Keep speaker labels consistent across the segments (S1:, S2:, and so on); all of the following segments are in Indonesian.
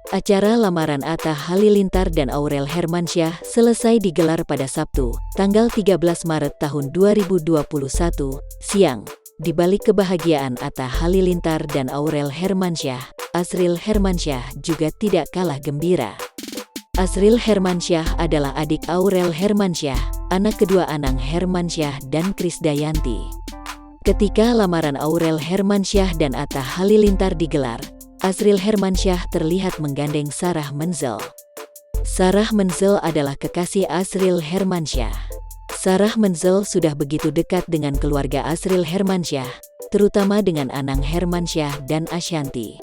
S1: Acara lamaran Atta Halilintar dan Aurel Hermansyah selesai digelar pada Sabtu, tanggal 13 Maret tahun 2021, siang. Di balik kebahagiaan Atta Halilintar dan Aurel Hermansyah, Asril Hermansyah juga tidak kalah gembira. Asril Hermansyah adalah adik Aurel Hermansyah, anak kedua Anang Hermansyah dan Krisdayanti. Ketika lamaran Aurel Hermansyah dan Atta Halilintar digelar, Asril Hermansyah terlihat menggandeng Sarah Menzel. Sarah Menzel adalah kekasih Asril Hermansyah. Sarah Menzel sudah begitu dekat dengan keluarga Asril Hermansyah, terutama dengan Anang Hermansyah dan Ashanty.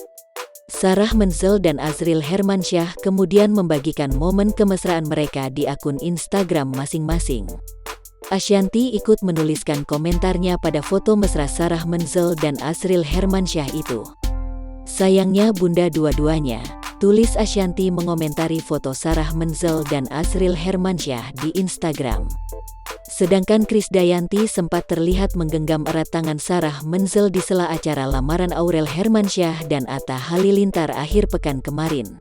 S1: Sarah Menzel dan Asril Hermansyah kemudian membagikan momen kemesraan mereka di akun Instagram masing-masing. Ashanty ikut menuliskan komentarnya pada foto mesra Sarah Menzel dan Asril Hermansyah itu. "Sayangnya bunda dua-duanya," tulis Ashanty mengomentari foto Sarah Menzel dan Asril Hermansyah di Instagram. Sedangkan Krisdayanti sempat terlihat menggenggam erat tangan Sarah Menzel di sela acara lamaran Aurel Hermansyah dan Atta Halilintar akhir pekan kemarin.